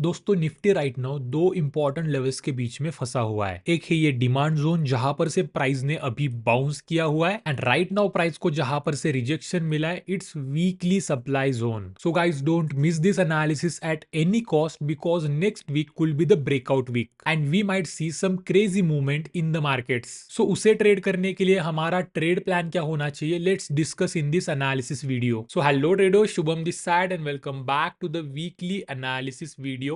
दोस्तों Nifty right now दो important levels के बीच में फंसा हुआ है। एक है ये डिमांड जोन जहां पर से प्राइस ने अभी बाउंस किया हुआ है, एंड राइट नाउ प्राइस को जहां पर से रिजेक्शन मिला है, it's weekly supply zone. So guys don't miss this analysis at any cost because next week could be the breakout week and we might see some crazy movement in the markets. So उसे trade करने के लिए हमारा trade plan क्या होना चाहिए, let's discuss in this analysis video. So hello traders, Shubham this side and welcome back to the weekly analysis video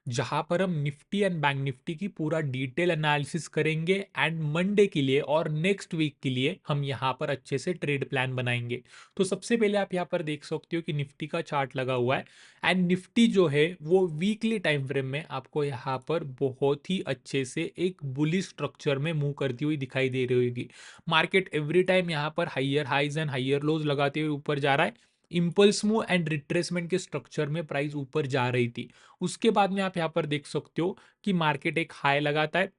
जहां पर हम निफ्टी एंड बैंक निफ्टी की पूरा डिटेल एनालिसिस करेंगे एंड मंडे के लिए और नेक्स्ट वीक के लिए हम यहां पर अच्छे से ट्रेड प्लान बनाएंगे। तो सबसे पहले आप यहां पर देख सकते हो कि निफ्टी का चार्ट लगा हुआ है एंड निफ्टी जो है वो वीकली टाइम फ्रेम में आपको यहां पर बहुत ही अच्छे से एक बुलिश स्ट्रक्चर में मूव करती हुई दिखाई दे रही होगी। मार्केट एवरी टाइम यहां पर हाइयर हाइज एंड हाइयर लोज लगाते हुए ऊपर जा रहा है। इंपल्स मूव एंड रिट्रेसमेंट के स्ट्रक्चर में प्राइस ऊपर जा रही थी। उसके बाद में आप यहाँ पर देख सकते हो कि मार्केट एक हाई लगाता है,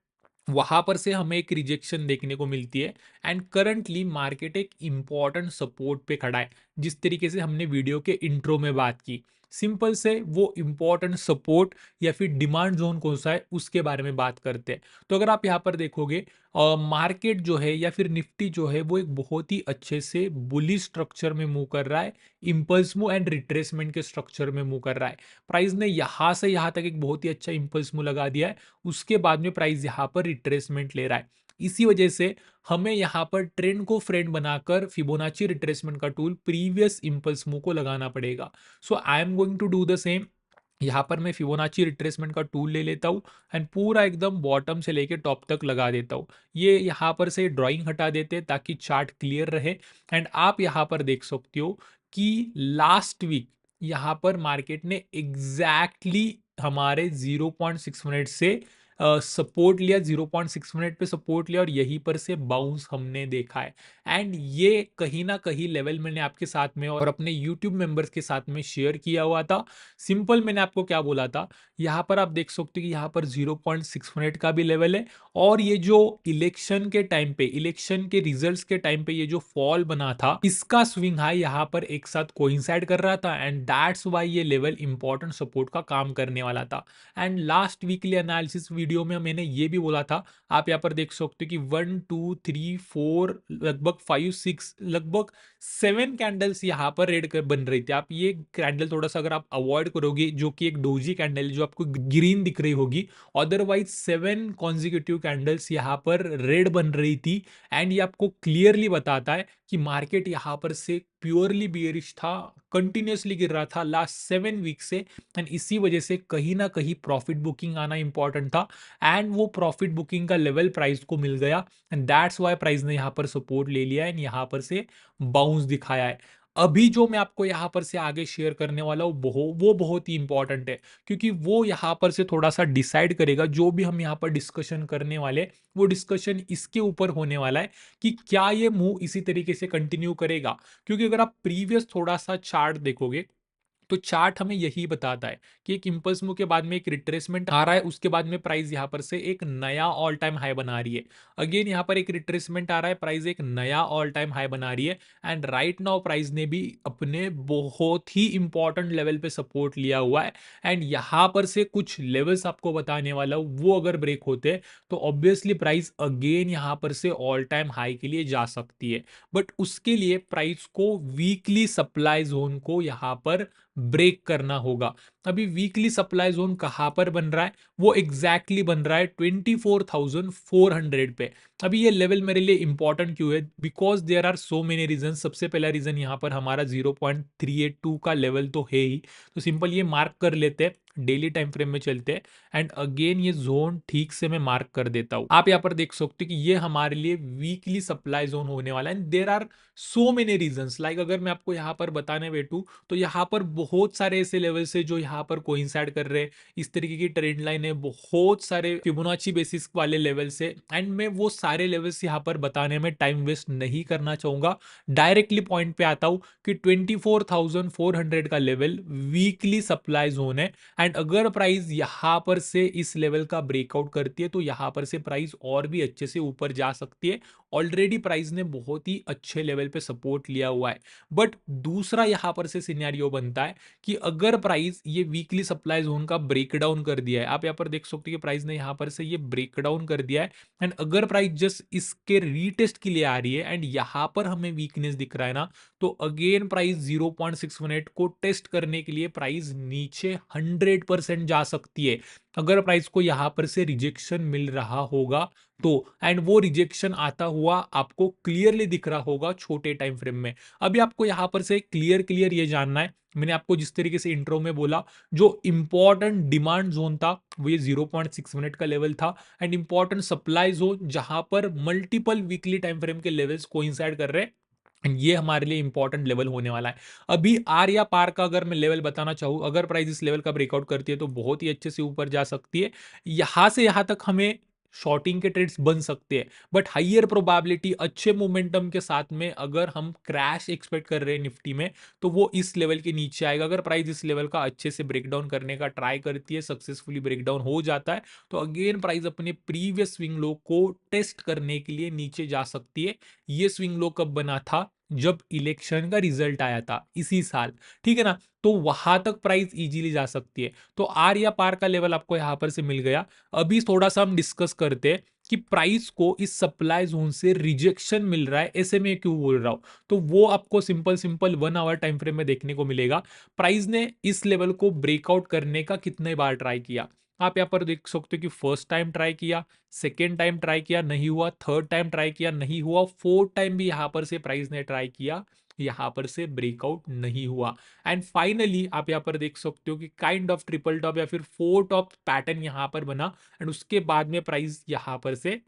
वहां पर से हमें एक रिजेक्शन देखने को मिलती है एंड करंटली मार्केट एक इंपॉर्टेंट सपोर्ट पे खड़ा है। जिस तरीके से हमने वीडियो के इंट्रो में बात की, सिंपल से वो इंपॉर्टेंट सपोर्ट या फिर डिमांड जोन कौन सा है उसके बारे में बात करते हैं। तो अगर आप यहाँ पर देखोगे, मार्केट जो है या फिर निफ्टी जो है वो एक बहुत ही अच्छे से बुलिश स्ट्रक्चर में मूव कर रहा है, इंपल्स मूव एंड रिट्रेसमेंट के स्ट्रक्चर में मूव कर रहा है। प्राइस ने यहां से यहां तक एक बहुत ही अच्छा इंपल्स मूव लगा दिया है, उसके बाद में प्राइस यहां पर रिट्रेसमेंट ले रहा है। इसी वजह से हमें यहां पर ट्रेंड को फ्रेंड बनाकर फिबोनाची रिट्रेसमेंट का टूल प्रीवियस इंपल्स मूव को लगाना पड़ेगा। So I am going to do the same. यहाँ पर मैं फिबोनाची रिट्रेसमेंट का टूल ले लेता हूँ एंड पूरा एकदम बॉटम से लेके टॉप तक लगा देता हूँ। ये यहाँ पर से ड्राइंग हटा देते हैं ताकि चार्ट क्लियर रहे। एंड आप यहाँ पर देख सकते हो कि लास्ट वीक यहाँ पर मार्केट ने एग्जैक्टली हमारे 0.6 मिनट से सपोर्ट लिया, 0.6 मिनट पे सपोर्ट लिया और यहीं पर से बाउंस हमने देखा है। एंड ये कहीं ना कहीं लेवल मैंने आपके साथ में और अपने यूट्यूब मेंबर्स के साथ में शेयर किया हुआ था। सिंपल मैंने आपको क्या बोला था, यहाँ पर आप देख सकते हो कि यहाँ पर 0.6 मिनट का भी लेवल है और ये जो इलेक्शन के टाइम पे, इलेक्शन के रिजल्ट्स के टाइम पे ये जो फॉल बना था, इसका स्विंग हाई यहाँ पर एक साथ कोइंसाइड कर रहा था एंड दैट्स वाई ये लेवल इंपॉर्टेंट सपोर्ट का काम करने वाला था। And last weekly analysis video में मैंने ये भी बोला था, आप यहाँ पर देख सकते हो कि 1 2 3 4 लगभग 5 6 लगभग 7 कैंडल्स यहाँ पर रेड कर बन रही थी। आप ये कैंडल थोड़ा सा अगर आप अवॉइड करोगे, जो कि एक डोजी कैंडल जो आपको ग्रीन दिख रही होगी, अदरवाइज 7 कॉन्जिक्यूटिव कैंडल्स यहाँ पर रेड बन रही थी। एंड ये आपको क्लियरली बताता है कि मार्केट यहाँ पर से प्योरली बियरिश था, कंटिन्यूसली गिर रहा था लास्ट 7 वीक से। एंड इसी वजह से कहीं ना कहीं प्रॉफिट बुकिंग आना इंपॉर्टेंट था एंड वो प्रॉफिट बुकिंग का लेवल प्राइस को मिल गया एंड दैट्स वाई प्राइस ने यहाँ पर सपोर्ट ले लिया एंड यहाँ पर से बाउंस दिखाया है। अभी जो मैं आपको यहाँ पर से आगे शेयर करने वाला हूँ वो बहुत ही इंपॉर्टेंट है, क्योंकि वो यहाँ पर से थोड़ा सा डिसाइड करेगा जो भी हम यहाँ पर डिस्कशन करने वाले, वो डिस्कशन इसके ऊपर होने वाला है कि क्या ये मूव इसी तरीके से कंटिन्यू करेगा। क्योंकि अगर आप प्रीवियस थोड़ा सा चार्ट देखोगे तो चार्ट हमें यही बताता है कि एक इंपल्स मूव के बाद में एक रिट्रेसमेंट आ रहा है, उसके बाद में प्राइस यहां पर से एक नया ऑल टाइम हाई बना रही है। अगेन यहां पर एक रिट्रेसमेंट आ रहा है, प्राइस एक नया ऑल टाइम हाई बना रही है एंड राइट नाउ प्राइस ने भी अपने बहुत ही इंपॉर्टेंट लेवल पे सपोर्ट लिया हुआ है। एंड यहां पर से कुछ लेवल्स आपको बताने वाला हूं, वो अगर ब्रेक होते हैं तो ऑब्वियसली प्राइस अगेन यहां पर से ऑल टाइम हाई के लिए जा सकती है। बट उसके लिए प्राइस को वीकली सप्लाई जोन को यहां पर ब्रेक करना होगा। अभी वीकली सप्लाई जोन कहां पर बन रहा है, वो एग्जैक्टली बन रहा है 24,400 पे। अभी ये लेवल मेरे लिए इंपॉर्टेंट क्यों है, because there are so many reason. सबसे पहला रीजन यहाँ पर हमारा 0.382 का लेवल तो है ही, तो सिंपल ये मार्क कर लेते हैं, डेली टाइम फ्रेम में चलते हैं एंड अगेन ये जोन ठीक से मैं मार्क कर देता हूं। आप यहाँ पर देख सकते हो कि ये हमारे लिए वीकली सप्लाई जोन होने वाला है and there are so many reasons. Like अगर मैं आपको यहाँ पर बताने बैठूं तो यहाँ पर बहुत सारे ऐसे लेवल्स है जो यहाँ पर कोइंसाइड कर रहे हैं। इस तरीके की ट्रेंड लाइन है, बहुत सारे फिबोनाची बेसिस वाले लेवल्स है एंड मैं वो सारे लेवल्स यहाँ पर बताने में टाइम वेस्ट नहीं करना चाहूंगा। डायरेक्टली पॉइंट पे आता हूं कि 24,400 का लेवल वीकली सप्लाई जोन है एंड एंड अगर प्राइस यहाँ पर से इस लेवल का ब्रेकआउट करती है तो यहाँ पर से प्राइस और भी अच्छे से ऊपर जा सकती है। ऑलरेडी प्राइस ने बहुत ही अच्छे लेवल पे सपोर्ट लिया हुआ है। बट दूसरा यहाँ पर से सिनेरियो बनता है कि अगर प्राइस ये वीकली सप्लाई जोन का ब्रेकडाउन कर दिया है, आप यहाँ पर देख सकते हो कि प्राइस ने यहाँ पर से ये ब्रेकडाउन कर दिया है, एंड अगर प्राइस जस्ट इसके रीटेस्ट के लिए आ रही है एंड यहाँ पर हमें वीकनेस दिख रहा है ना, तो अगेन प्राइस 0.618 को टेस्ट करने के लिए प्राइस नीचे 100% जा सकती है। अगर प्राइस को यहाँ पर से रिजेक्शन मिल रहा होगा तो, एंड वो रिजेक्शन आता हुआ आपको क्लियरली दिख रहा होगा छोटे टाइम फ्रेम में। अभी आपको यहाँ पर से क्लियर क्लियर ये जानना है, मैंने आपको जिस तरीके से इंट्रो में बोला, जो इंपॉर्टेंट डिमांड जोन था वो ये 0.6 मिनट का लेवल था, एंड इंपॉर्टेंट सप्लाई जोन जहां पर मल्टीपल वीकली टाइम फ्रेम के लेवल्स कोइंसाइड कर रहे हैं, ये हमारे लिए इंपॉर्टेंट लेवल होने वाला है। अभी आर या पार का अगर मैं लेवल बताना चाहूँ, अगर प्राइस इस लेवल का ब्रेकआउट करती है तो बहुत ही अच्छे से ऊपर जा सकती है। यहाँ से यहाँ तक हमें शॉर्टिंग के ट्रेड्स बन सकते हैं, बट हाइयर प्रोबेबिलिटी अच्छे मोमेंटम के साथ में अगर हम क्रैश एक्सपेक्ट कर रहे हैं निफ्टी में, तो वो इस लेवल के नीचे आएगा। अगर प्राइस इस लेवल का अच्छे से ब्रेकडाउन करने का ट्राई करती है, सक्सेसफुली ब्रेकडाउन हो जाता है, तो अगेन प्राइस अपने प्रीवियस स्विंग लो को टेस्ट करने के लिए नीचे जा सकती है। ये स्विंग लो कब बना था? जब इलेक्शन का रिजल्ट आया था इसी साल, ठीक है ना? तो वहां तक प्राइस इजीली जा सकती है। तो आर या पार का लेवल आपको यहां पर से मिल गया। अभी थोड़ा सा हम डिस्कस करते हैं कि प्राइस को इस सप्लाई जोन से रिजेक्शन मिल रहा है, ऐसे में क्यों बोल रहा हूं, तो वो आपको simple simple 1 hour time frame में देखने को मिलेगा। प्राइस ने इस लेवल को ब्रेकआउट करने का कितने बार ट्राई किया, आप यहाँ पर देख सकते हो कि फर्स्ट टाइम ट्राई किया, सेकेंड टाइम ट्राई किया, नहीं हुआ, थर्ड टाइम ट्राई किया, नहीं हुआ, फोर्थ टाइम भी यहाँ पर से प्राइस ने ट्राई किया, यहाँ पर से ब्रेकआउट नहीं हुआ, एंड फाइनली आप यहाँ पर देख सकते हो कि काइंड ऑफ ट्रिपल टॉप या फिर फोर टॉप पैटर्न यहाँ पर बना, एंड उसके बाद में प्राइस यहाँ पर से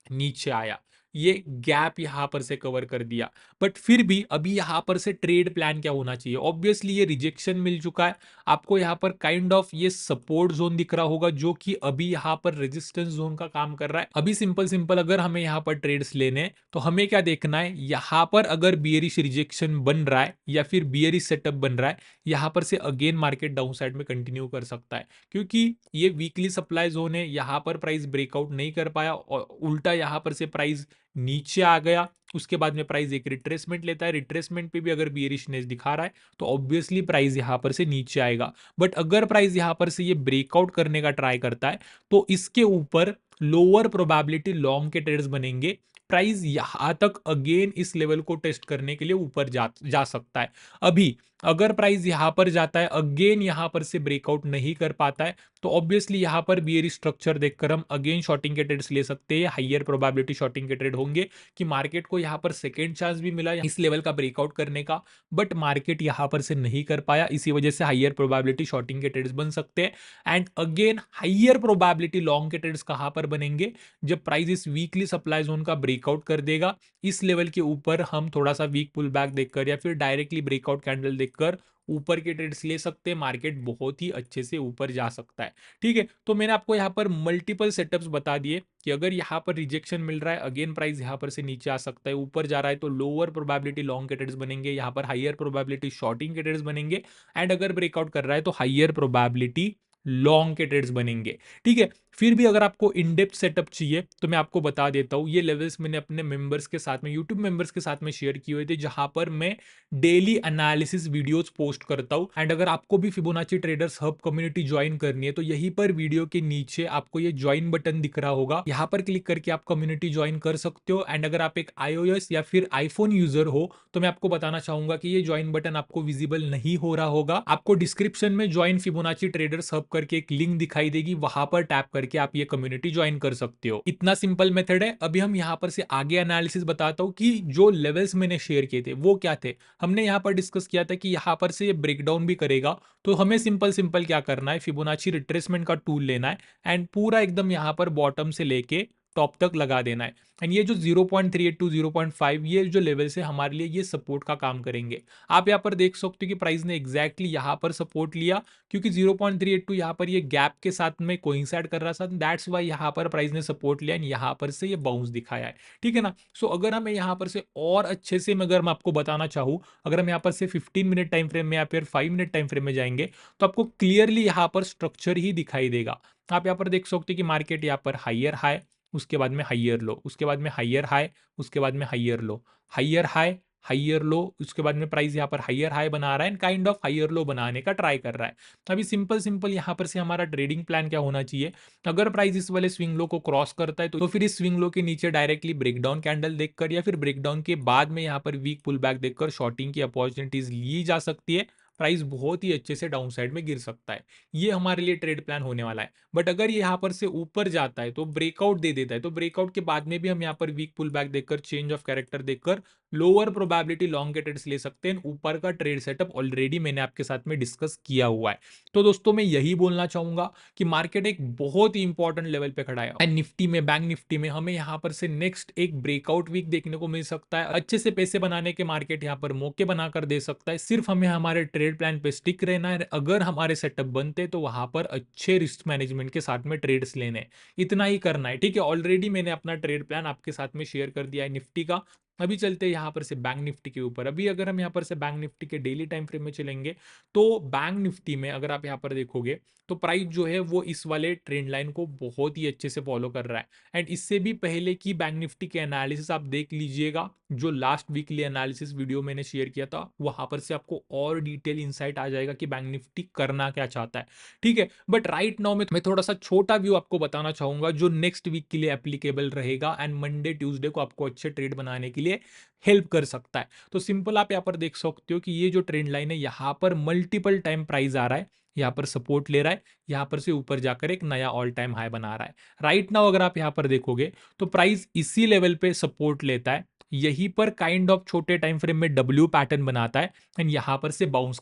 नीचे आया, ये गैप यहां पर से कवर कर दिया। बट फिर भी अभी यहां पर से ट्रेड प्लान क्या होना चाहिए? ऑब्वियसली ये रिजेक्शन मिल चुका है, आपको यहां पर काइंड ऑफ ये सपोर्ट जोन दिख रहा होगा जो कि अभी यहां पर रेजिस्टेंस जोन का काम कर रहा है। अभी सिंपल सिंपल अगर हमें यहां पर ट्रेड्स लेने हैं तो हमें क्या देखना है, यहां पर अगर बियरिश रिजेक्शन बन रहा है या फिर बियरिश सेटअप बन रहा है, यहां पर से अगेन मार्केट डाउन साइड में कंटिन्यू कर सकता है, क्योंकि ये वीकली सप्लाई जोन है, यहां पर प्राइस ब्रेकआउट नहीं कर पाया और उल्टा यहां पर से प्राइस नीचे आ गया। उसके बाद में प्राइस एक रिट्रेसमेंट लेता है, रिट्रेसमेंट पे भी अगर बियरिशनेस दिखा रहा है तो ऑब्वियसली प्राइस यहां पर से नीचे आएगा। बट अगर प्राइस यहां पर से ये ब्रेकआउट करने का ट्राई करता है तो इसके ऊपर लोअर प्रोबेबिलिटी लॉन्ग के ट्रेड्स बनेंगे। प्राइस यहां तक अगेन इस लेवल को टेस्ट करने के लिए ऊपर जा सकता है। अभी अगर प्राइस यहां पर जाता है, अगेन यहां पर से ब्रेकआउट नहीं कर पाता है, तो ऑब्वियसली यहां पर बियरिश स्ट्रक्चर देखकर हम अगेन शॉर्टिंग के ट्रेड्स ले सकते हैं, हाइयर प्रोबेबिलिटी शॉर्टिंग के ट्रेड होंगे कि मार्केट को यहां पर सेकेंड चांस भी मिला इस लेवल का ब्रेकआउट करने का, बट मार्केट यहां पर से नहीं कर पाया, इसी वजह से हाइयर प्रोबेबिलिटी शॉर्टिंग के ट्रेड्स बन सकते हैं। And again higher probability long के ट्रेड्स कहां पर बनेंगे? जब प्राइस इस वीकली सप्लाई जोन का ब्रेकआउट कर देगा, इस लेवल के ऊपर हम थोड़ा सा वीक पुल बैक देखकर या फिर डायरेक्टली ब्रेकआउट कैंडल देखकर ऊपर के ट्रेड्स ले सकते हैं, मार्केट बहुत ही अच्छे से ऊपर जा सकता है। ठीक है, तो मैंने आपको यहाँ पर मल्टीपल सेटअप्स बता दिए कि अगर यहाँ पर रिजेक्शन मिल रहा है, अगेन प्राइस यहाँ पर से नीचे आ सकता है, ऊपर जा रहा है तो लोअर प्रोबेबिलिटी लॉन्ग के ट्रेड्स बनेंगे, यहाँ पर हाइयर प्रोबेबिलिटी शॉर्टिंग के ट्रेड्स बनेंगे, एंड अगर ब्रेकआउट कर रहा है तो हाइयर प्रोबेबिलिटी लॉन्ग के ट्रेड्स बनेंगे। ठीक है, फिर भी अगर आपको इन डेप्थ सेटअप चाहिए तो मैं आपको बता देता हूँ, ये लेवल्स मैंने अपने मेंबर्स के साथ में, यूट्यूब मेंबर्स के साथ में शेयर किए हुए थे, जहां पर मैं डेली एनालिसिस वीडियोस पोस्ट करता हूँ। एंड अगर आपको भी Fibonacci traders hub community join करनी है तो यहीं पर वीडियो के नीचे आपको ये ज्वाइन बटन दिख रहा होगा, यहाँ पर क्लिक करके आप कम्युनिटी ज्वाइन कर सकते हो। एंड अगर आप एक iOS या फिर आईफोन यूजर हो तो मैं आपको बताना चाहूंगा कि ये ज्वाइन बटन आपको विजिबल नहीं हो रहा होगा, आपको डिस्क्रिप्शन में ज्वाइन फिबोनाची ट्रेडर्स हब करके एक लिंक दिखाई देगी, वहां पर टैप करके आप ये कम्युनिटी ज्वाइन कर सकते हो। इतना सिंपल मेथड है। अभी हम यहाँ पर से आगे एनालिसिस बताता हूँ कि जो लेवल्स मैंने शेयर किए थे वो क्या थे। हमने यहाँ पर डिस्कस किया था कि यहाँ पर से ये ब्रेकडाउन भी करेगा, तो हमें सिंपल सिंपल क्या करना है, फिबोनाची रिट्रेसमेंट का टूल लेना है एंड पूरा एकदम यहाँ पर बॉटम से लेके टॉप तक लगा देना है। एंड ये जो 0.38 टू 0.5 ये जो लेवल्स है हमारे लिए ये सपोर्ट का काम करेंगे। आप यहाँ पर देख सकते हो कि प्राइस ने एग्जैक्टली यहाँ पर सपोर्ट लिया, क्योंकि 0.382 यहाँ पर ये गैप के साथ में कोइंसाइड कर रहा था, दैट्स वाई यहाँ पर प्राइस ने सपोर्ट लिया एंड यहाँ पर से ये बाउंस दिखाया है। ठीक है ना। सो अगर हमें यहाँ पर से और अच्छे से अगर मैं आपको बताना चाहूँ, अगर हम यहाँ पर से 15 मिनट टाइम फ्रेम में या फिर 5 मिनट टाइम फ्रेम में जाएंगे तो आपको क्लियरली यहाँ पर स्ट्रक्चर ही दिखाई देगा। आप यहाँ पर देख सकते हो कि मार्केट यहाँ पर हाइयर हाई, उसके बाद में हाइयर लो, उसके बाद में हाइयर हाई, उसके बाद में हाइयर लो, हाइयर हाई, हाइयर लो, उसके बाद में प्राइस यहाँ पर हाइयर हाई बना रहा है एंड काइंड ऑफ हाइयर लो बनाने का ट्राई कर रहा है। अभी सिंपल सिंपल यहाँ पर से हमारा ट्रेडिंग प्लान क्या होना चाहिए, अगर प्राइस इस वाले स्विंग लो को क्रॉस करता है तो फिर इस स्विंग लो के नीचे डायरेक्टली ब्रेकडाउन कैंडल देखकर या फिर ब्रेकडाउन के बाद में यहाँ पर वीक पुल बैक देखकर शॉर्टिंग की अपॉर्चुनिटीज ली जा सकती है। प्राइस बहुत ही अच्छे से डाउन साइड में गिर सकता है। ये हमारे लिए ट्रेड प्लान होने वाला है। बट अगर ये यहाँ पर से ऊपर जाता है तो ब्रेकआउट दे देता है, तो ब्रेकआउट के बाद में भी हम यहाँ पर वीक पुल बैक देखकर चेंज ऑफ कैरेक्टर देखकर लोअर प्रोबेबिलिटी लॉन्ग के ट्रेड्स ले सकते हैं। ऊपर का ट्रेड सेटअप ऑलरेडी मैंने आपके साथ में डिस्कस किया हुआ है। तो दोस्तों मैं यही बोलना चाहूंगा कि मार्केट एक बहुत ही इंपॉर्टेंट लेवल पे खड़ा है एंड निफ्टी में, बैंक निफ्टी में हमें यहाँ पर से नेक्स्ट एक ब्रेकआउट वीक देखने को मिल सकता है। अच्छे से पैसे बनाने के मार्केट यहाँ पर मौके बनाकर दे सकता है। सिर्फ हमें हमारे ट्रेड प्लान पे स्टिक रहना है। अगर हमारे सेटअप बनते तो वहां पर अच्छे रिस्क मैनेजमेंट के साथ में ट्रेड्स लेने, इतना ही करना है। ठीक है, ऑलरेडी मैंने अपना ट्रेड प्लान आपके साथ में शेयर कर दिया है निफ्टी का। अभी चलते हैं यहाँ पर से बैंक निफ्टी के ऊपर। अभी अगर हम यहाँ पर से बैंक निफ्टी के डेली टाइम फ्रेम में चलेंगे तो बैंक निफ्टी में अगर आप यहाँ पर देखोगे तो प्राइस जो है वो इस वाले ट्रेंड लाइन को बहुत ही अच्छे से फॉलो कर रहा है। एंड इससे भी पहले की बैंक निफ्टी के एनालिसिस आप देख लीजिएगा, जो लास्ट वीकली एनालिसिस वीडियो मैंने शेयर किया था वहां पर से आपको और डिटेल इंसाइट आ जाएगा कि बैंक निफ्टी करना क्या चाहता है। ठीक है, बट राइट नाउ में मैं थोड़ा सा छोटा व्यू आपको बताना चाहूंगा जो नेक्स्ट वीक के लिए एप्लीकेबल रहेगा एंड मंडे ट्यूसडे को आपको अच्छे ट्रेड बनाने के लिए हेल्प कर सकता है। तो सिंपल आप यहाँ पर देख सकते हो कि ये जो ट्रेंड लाइन है यहाँ पर मल्टीपल टाइम प्राइस आ रहा है, यहाँ पर सपोर्ट ले रहा है, यहाँ पर से ऊपर जाकर एक नया ऑल टाइम हाई बना रहा है। राइट नाउ अगर आप यहाँ पर देखोगे तो प्राइस इसी लेवल पे सपोर्ट लेता है, यहीं पर काइंड ऑफ छोटे टाइम फ्रेम में डब्ल्यू पैटर्न बनाता है एंड यहां पर से बाउंस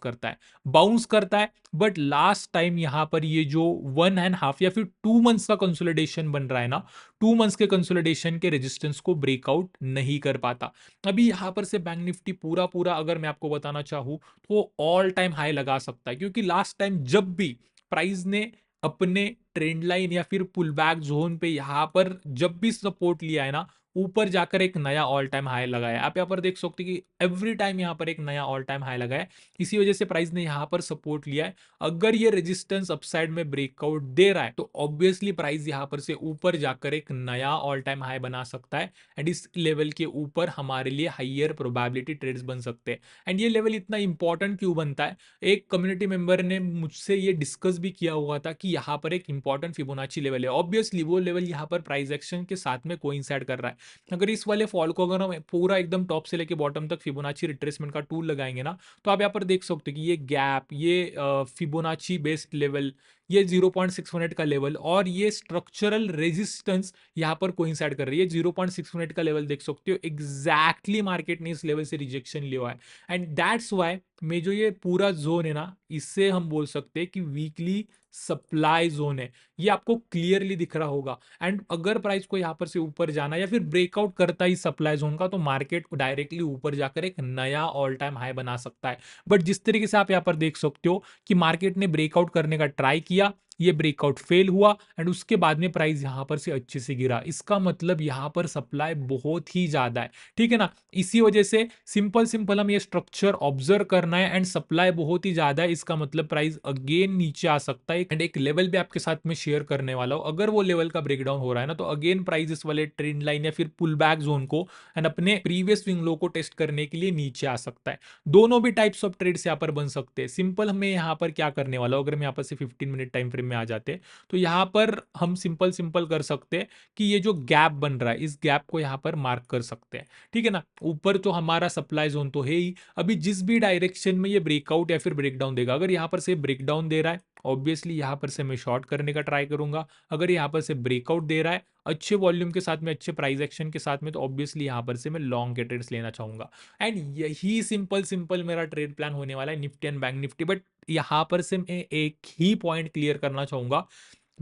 करता है। बट लास्ट टाइम यहां पर ये जो 1.5 या फिर 2 मंथ्स का कंसोलिडेशन बन रहा है ना, 2 मंथ्स के कंसोलिडेशन के रेजिस्टेंस को ब्रेकआउट नहीं कर पाता। अभी यहां पर से बैंक निफ्टी पूरा पूरा अगर मैं आपको बताना चाहूं तो ऑल टाइम हाई लगा सकता है, क्योंकि लास्ट टाइम जब भी प्राइस ने अपने ट्रेंड लाइन या फिर पुल बैक जोन पे यहां पर जब भी सपोर्ट लिया है ना, ऊपर जाकर एक नया ऑल टाइम हाई लगाया। आप यहाँ पर देख सकते हैं कि एवरी टाइम यहाँ पर एक नया ऑल टाइम हाई लगाया। इसी वजह से प्राइस ने यहाँ पर सपोर्ट लिया है। अगर ये रेजिस्टेंस अपसाइड में ब्रेकआउट दे रहा है तो ऑब्वियसली प्राइस यहाँ पर से ऊपर जाकर एक नया ऑल टाइम हाई बना सकता है एंड इस लेवल के ऊपर हमारे लिए हाइयर प्रोबेबिलिटी ट्रेड्स बन सकते हैं। एंड ये लेवल इतना इंपॉर्टेंट क्यों बनता है, एक कम्युनिटी मेंबर ने मुझसे ये डिस्कस भी किया हुआ था कि यहाँ पर एक इंपॉर्टेंट फिबोनाची लेवल है। ऑब्वियसली वो लेवल यहाँ पर प्राइस एक्शन के साथ में कोइंसाइड कर रहा है। अगर इस वाले फॉल को अगर हम पूरा एकदम टॉप से लेके बॉटम तक फिबोनाची रिट्रेसमेंट का टूल लगाएंगे ना, तो आप यहाँ पर देख सकते हो कि ये गैप, ये फिबोनाची बेस्ड लेवल, ये 0.618 का लेवल और ये स्ट्रक्चरल रेजिस्टेंस यहाँ पर कोइंसाइड कर रही है। 0.618 का लेवल देख सकते हो, एग्जैक्टली मार्केट ने इस लेवल से रिजेक्शन लिया है एंड दैट्स वाई में जो ये पूरा जोन है ना, इससे हम बोल सकते हैं कि वीकली सप्लाई जोन है। ये आपको क्लियरली दिख रहा होगा एंड अगर प्राइस को यहाँ पर से ऊपर जाना या फिर ब्रेकआउट करता है सप्लाई जोन का तो मार्केट डायरेक्टली ऊपर जाकर एक नया ऑल टाइम हाई बना सकता है। बट जिस तरीके से आप यहाँ पर देख सकते हो कि मार्केट ने ब्रेकआउट करने का ट्राई किया, ये ब्रेकआउट फेल हुआ एंड उसके बाद में प्राइस यहां पर से अच्छे से गिरा, इसका मतलब यहां पर सप्लाई बहुत ही ज्यादा है। ठीक है ना, इसी वजह से सिंपल सिंपल हम ये स्ट्रक्चर ऑब्जर्व करना है एंड सप्लाई बहुत ही ज्यादा है, इसका मतलब प्राइस अगेन नीचे आ सकता है। एंड एक लेवल भी आपके साथ में शेयर करने वाला हूं, अगर वो लेवल का ब्रेकडाउन हो रहा है ना तो अगेन प्राइस इस वाले ट्रेंड लाइन या फिर पुल बैक जोन को एंड अपने प्रीवियस स्विंग लो को टेस्ट करने के लिए नीचे आ सकता है। दोनों भी टाइप्स ऑफ ट्रेड्स यहाँ पर बन सकते हैं। सिंपल हमें यहाँ पर क्या करने वाला हूं, अगर हम यहाँ पर से 15 मिनट टाइम फ्रेम में आ जाते तो यहाँ पर हम सिंपल सिंपल कर सकते हैं कि ये जो गैप बन रहा है इस गैप को यहाँ पर मार्क कर सकते हैं। ठीक है ना, ऊपर तो हमारा सप्लाई जोन तो है ही, अभी जिस भी डायरेक्शन में ये ब्रेकआउट या फिर ब्रेकडाउन देगा, अगर यहाँ पर से ब्रेकडाउन दे रहा है ऑब्वियसली यहाँ पर से मैं शॉर्ट करने का ट्राई करूंगा। अगर यहाँ पर से ब्रेकआउट दे रहा है अच्छे वॉल्यूम के साथ में, अच्छे प्राइस एक्शन के साथ में, तो ऑब्वियसली यहाँ पर से मैं लॉन्ग के ट्रेड्स लेना चाहूंगा। एंड यही सिंपल सिंपल मेरा ट्रेड प्लान होने वाला है Nifty and Bank Nifty. But यहाँ पर से मैं एक ही पॉइंट क्लियर करना चाहूंगा,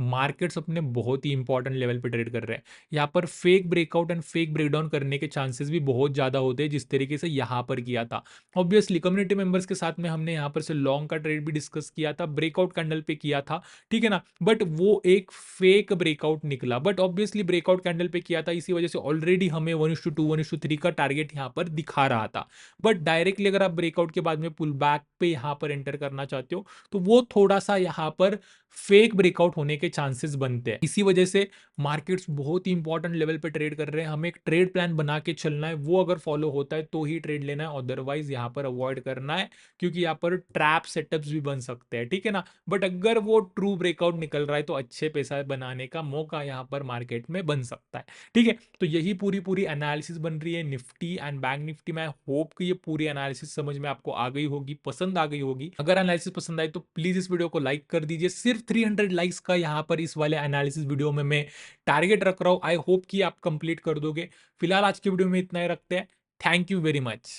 मार्केट्स अपने बहुत ही इंपॉर्टेंट लेवल पे ट्रेड कर रहे हैं। यहाँ पर fake breakout and fake breakdown करने के चांसेस भी बहुत ज़्यादा होते हैं, जिस तरीके से यहाँ पर किया था। ऑब्वियसली कम्युनिटी मेंबर्स के साथ में हमने यहाँ पर से लॉन्ग का ट्रेड भी डिस्कस किया था, ब्रेकआउट कैंडल पे किया था, ठीक है ना? बट वो एक फेक ब्रेकआउट निकला, बट ऑब्वियसली ब्रेकआउट कैंडल पे किया था, इसी वजह से ऑलरेडी हमें 1:2 1:3 का टारगेट यहाँ पर दिखा रहा था। बट डायरेक्टली अगर आप ब्रेकआउट के बाद में पुल बैक पे यहाँ पर एंटर करना चाहते हो, तो वो थोड़ा सा यहाँ पर फेक ब्रेकआउट होने के चांसेस बनते हैं। इसी वजह से मार्केट्स बहुत ही इंपॉर्टेंट लेवल पे ट्रेड कर रहे हैं। हमें एक ट्रेड प्लान बना के चलना है, वो अगर फॉलो होता है तो ही ट्रेड लेना है, अदरवाइज यहाँ पर अवॉइड करना है, क्योंकि यहाँ पर ट्रैप सेटअप्स भी बन सकते हैं, ठीक है ना? बट अगर वो ट्रू ब्रेकआउट निकल रहा है तो अच्छे पैसा बनाने का मौका यहाँ पर मार्केट में बन सकता है, ठीक है? तो यही पूरी पूरी एनालिसिस बन रही है निफ्टी एंड बैंक निफ्टी में। आई होप कि ये पूरी एनालिसिस समझ में आपको आ गई होगी, पसंद आ गई होगी। अगर एनालिसिस पसंद आई तो प्लीज इस वीडियो को लाइक कर दीजिए। सिर्फ 300 लाइक्स का यहाँ पर इस वाले एनालिसिस वीडियो में मैं टारगेट रख रहा हूँ। आई होप कि आप कंप्लीट कर दोगे। फिलहाल आज की वीडियो में इतना ही रखते हैं। Thank you very much.